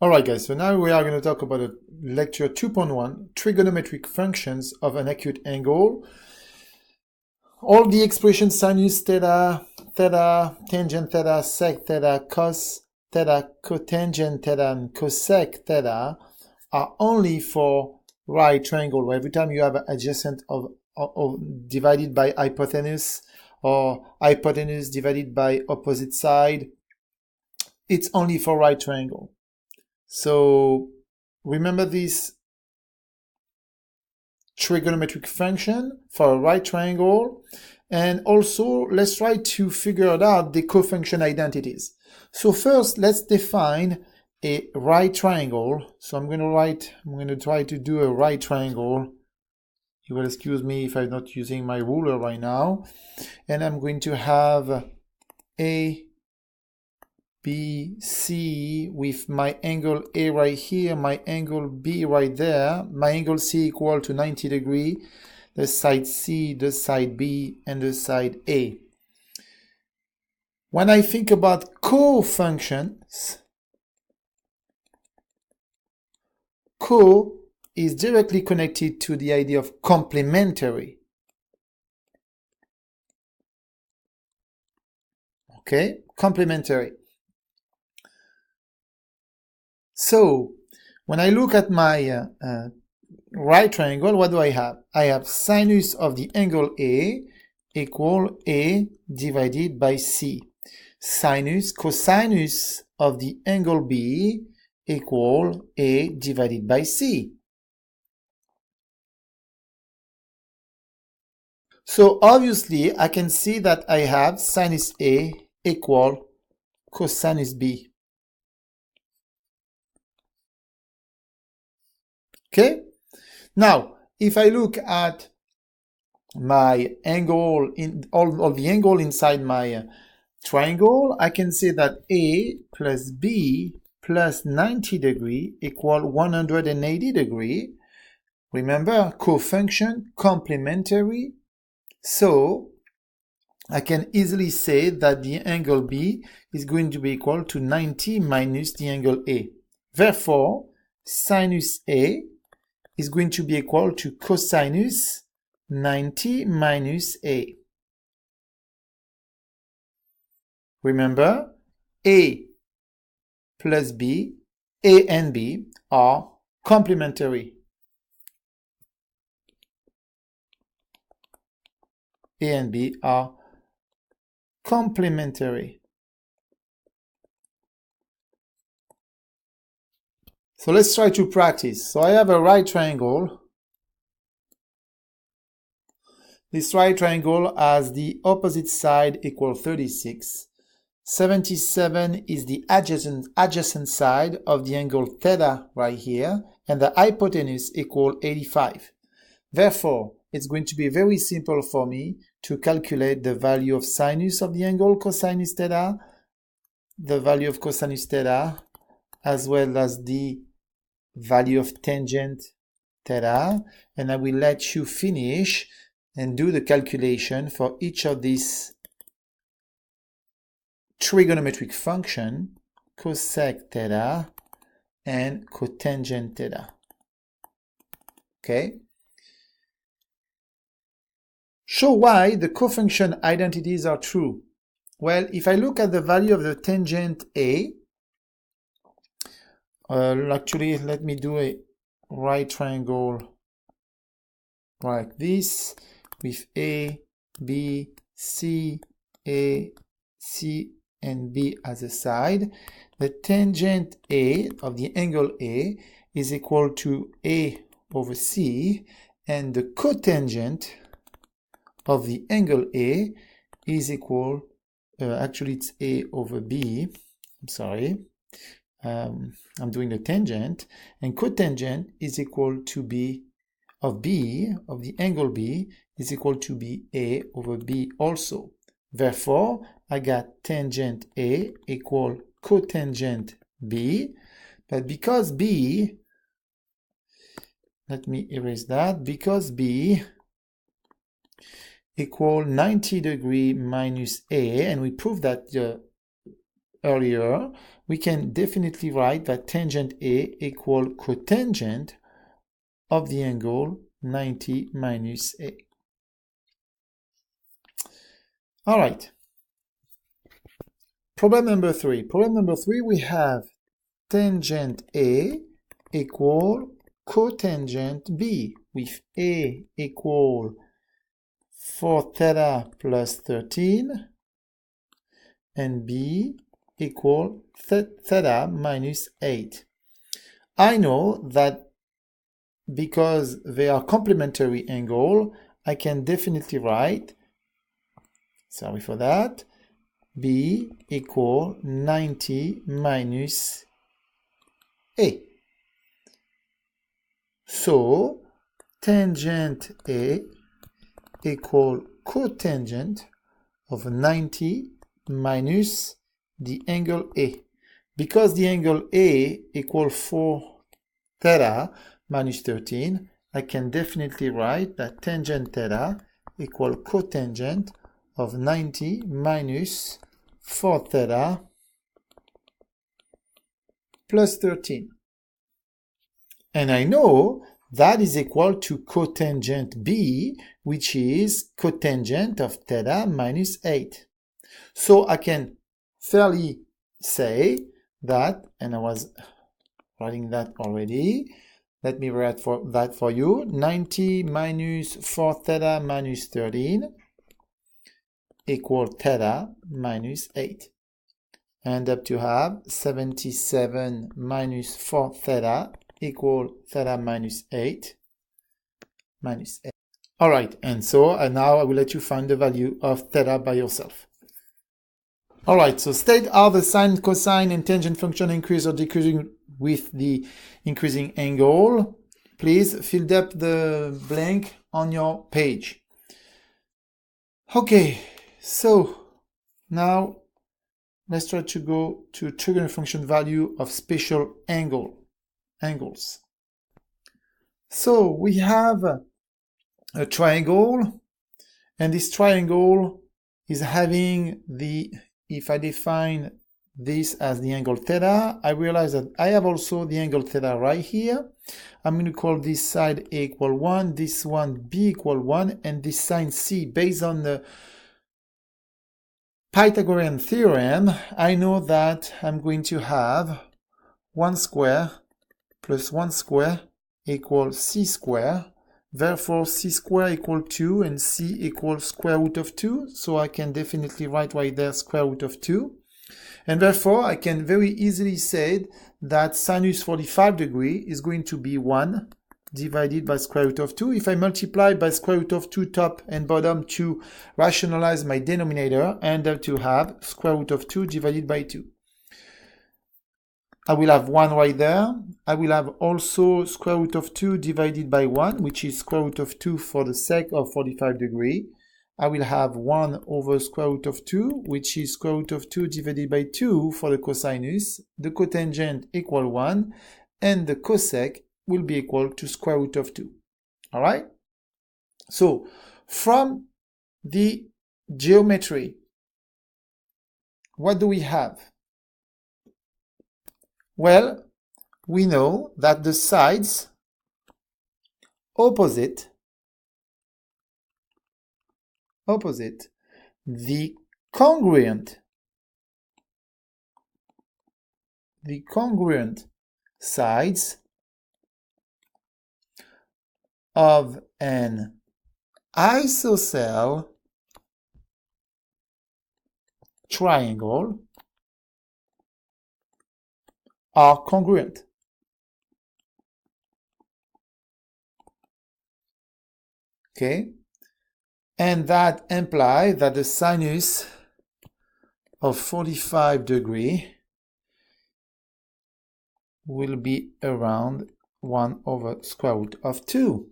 Alright guys, so now we are going to talk about lecture 2.1, trigonometric functions of an acute angle. All the expressions sinus theta, theta, tangent theta, sec theta, cos theta, cotangent theta, and cosec theta are only for right triangle, where every time you have adjacent of divided by hypotenuse or hypotenuse divided by opposite side, it's only for right triangle. So remember this trigonometric function for a right triangle, and also let's try to figure out the cofunction identities. So first let's define a right triangle. So I'm going to try to do a right triangle. You will excuse me if I'm not using my ruler right now. And I'm going to have A, B, C with my angle A right here, my angle B right there, my angle C equal to 90 degrees, the side C, the side B, and the side A. When I think about cofunctions, co is directly connected to the idea of complementary. Okay, complementary. So, when I look at my right triangle, what do I have? I have sinus of the angle A equal A divided by C. Cosinus of the angle B equal A divided by C. So obviously, I can see that I have sinus A equal cosinus B. Okay, now if I look at my angle in all the angle inside my triangle, I can say that A plus B plus 90 degrees equal 180 degrees. Remember, cofunction, complementary. So I can easily say that the angle B is going to be equal to 90 minus the angle A. Therefore, sinus A is going to be equal to cosinus 90 minus A. Remember, A plus B, A and B are complementary. A and B are complementary. So let's try to practice. So I have a right triangle. This right triangle has the opposite side equal 36. 77 is the adjacent side of the angle theta right here, and the hypotenuse equal 85. Therefore, it's going to be very simple for me to calculate the value of sinus of the angle cosinus theta, the value of cosinus theta, as well as the value of tangent theta, and I will let you finish and do the calculation for each of these trigonometric function, cosec theta and cotangent theta. Okay? Show why the cofunction identities are true. Well, if I look at the value of the tangent A, actually, let me do a right triangle like this with A, B, C, A, C, and B as a side. The tangent A of the angle A is equal to A over C, and the cotangent of the angle A is equal, actually it's A over B, I'm sorry. I'm doing the tangent, and cotangent is equal to B of the angle B is equal to B A over B also. Therefore, I got tangent A equal cotangent B, but because B, let me erase that, because B equal 90 degrees minus A, and we prove that the earlier, we can definitely write that tangent A equal cotangent of the angle 90 minus A. All right. Problem number 3. Problem number 3, we have tangent A equal cotangent B, with A equal 4 theta plus 13 and B equal theta minus 8. I know that because they are complementary angle, I can definitely write, sorry for that, B equal 90 minus A. So tangent A equal cotangent of 90 minus the angle A. Because the angle A equal 4 theta minus 13, I can definitely write that tangent theta equal cotangent of 90 minus 4 theta plus 13. And I know that is equal to cotangent B, which is cotangent of theta minus 8. So I can fairly say that, and I was writing that already, let me write that for you, 90 minus 4 theta minus 13 equal theta minus 8. End up to have 77 minus 4 theta equal theta minus 8 minus 8. All right, and so now I will let you find the value of theta by yourself. All right, so state how the sine, cosine, and tangent function increase or decreasing with the increasing angle. Please fill up the blank on your page. Okay, so now let's try to go to trigonometric function value of special angles. So we have a triangle, and this triangle is having the, if I define this as the angle theta, I realize that I have also the angle theta right here. I'm going to call this side A equal 1, this one B equal 1, and this sine C, based on the Pythagorean Theorem, I know that I'm going to have 1 square plus 1 square equals C square. Therefore, C square equals 2 and C equals square root of 2. So I can definitely write right there square root of 2. And therefore, I can very easily say that sinus 45 degrees is going to be 1 divided by square root of 2. If I multiply by square root of 2 top and bottom to rationalize my denominator, I end up to have square root of 2 divided by 2. I will have 1 right there. I will have also square root of 2 divided by 1, which is square root of 2 for the sake of 45 degrees. I will have 1 over square root of 2, which is square root of 2 divided by 2 for the cosinus. The cotangent equal 1, and the cosec will be equal to square root of 2. All right? So, from the geometry, what do we have? Well, we know that the sides opposite the congruent sides of an isosceles triangle are congruent. Okay? And that implies that the sinus of 45 degrees will be around 1 over square root of 2.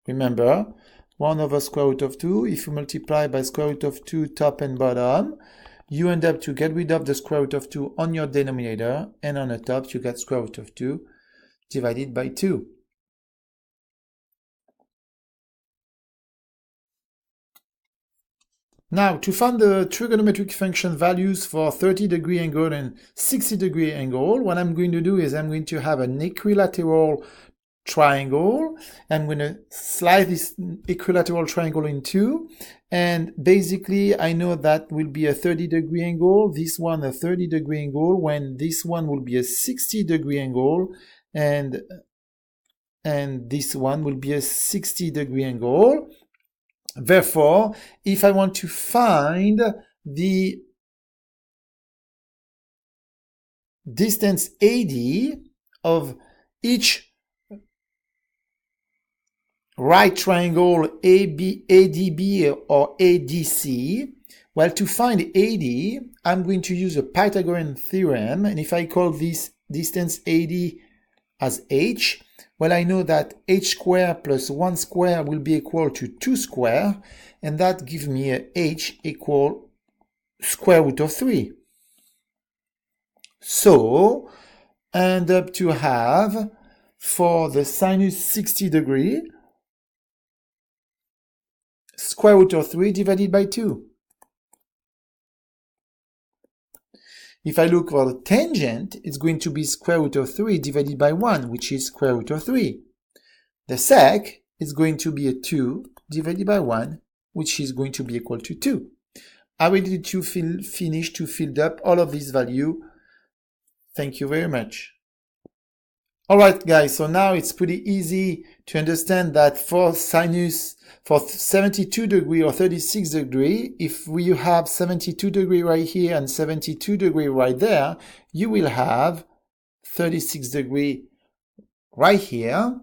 Remember, 1 over square root of 2, if you multiply by square root of 2 top and bottom, you end up to get rid of the square root of 2 on your denominator, and on the top you get square root of 2 divided by 2. Now, to find the trigonometric function values for 30-degree angle and 60-degree angle, what I'm going to do is I'm going to have an equilateral triangle. I'm going to slice this equilateral triangle in two, and basically I know that will be a 30-degree angle, this one a 30-degree angle, when this one will be a 60-degree angle, and this one will be a 60-degree angle. Therefore, if I want to find the distance AD of each right triangle ADB or ADC, well, to find AD, I'm going to use a Pythagorean theorem, and if I call this distance AD as h, well, I know that h squared plus 1 squared will be equal to 2 squared, and that gives me a h equal square root of 3. So, I end up to have, for the sinus 60 degree, square root of 3 divided by 2. If I look for the tangent, it's going to be square root of 3 divided by 1, which is square root of 3. The sec is going to be a 2 divided by 1, which is going to be equal to 2. I ready to finish to fill up all of these values. Thank you very much. Alright guys, so now it's pretty easy to understand that for sinus for 72 degree or 36 degree, if we have 72 degree right here and 72 degree right there, you will have 36 degree right here.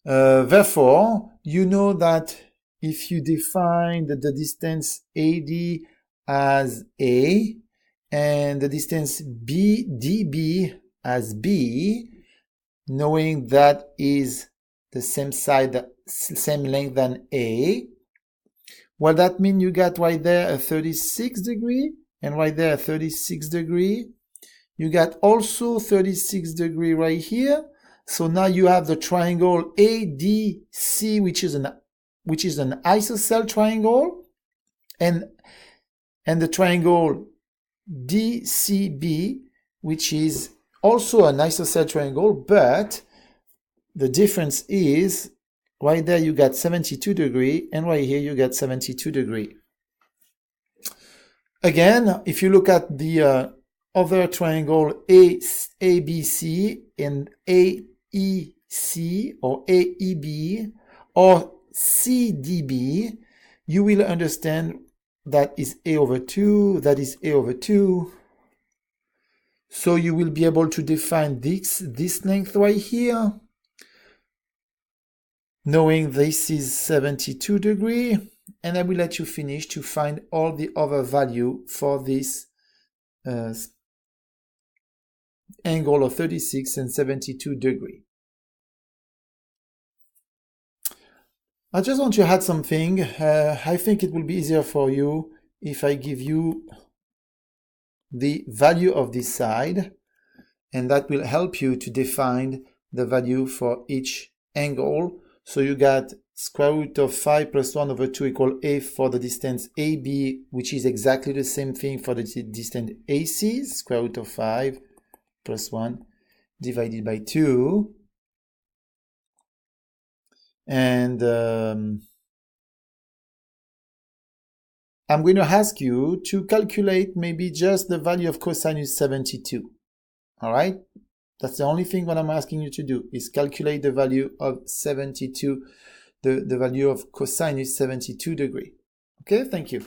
Therefore, you know that if you define the distance AD as A and the distance BDB as B, knowing that is the same side, same length than A, well, that means you got right there a 36 degree and right there a 36 degree. You got also 36 degree right here. So now you have the triangle ADC, which is an isosceles triangle, and the triangle DCB, which is also an isosceles triangle, but the difference is right there you got 72 degree and right here you got 72 degree. Again, if you look at the other triangle ABC and AEC or AEB or CDB, you will understand that is A over 2, that is A over 2. So you will be able to define this length right here, knowing this is 72 degree, and I will let you finish to find all the other value for this angle of 36 and 72 degree. I just want to add something. I think it will be easier for you if I give you the value of this side, and that will help you to define the value for each angle. So you got square root of 5 plus 1 over 2 equal A for the distance AB, which is exactly the same thing for the distance AC, square root of 5 plus 1 divided by 2. And I'm going to ask you to calculate maybe just the value of cosinus 72. All right? That's the only thing what I'm asking you to do is calculate the value of 72, the value of cosinus 72 degree. Okay, thank you.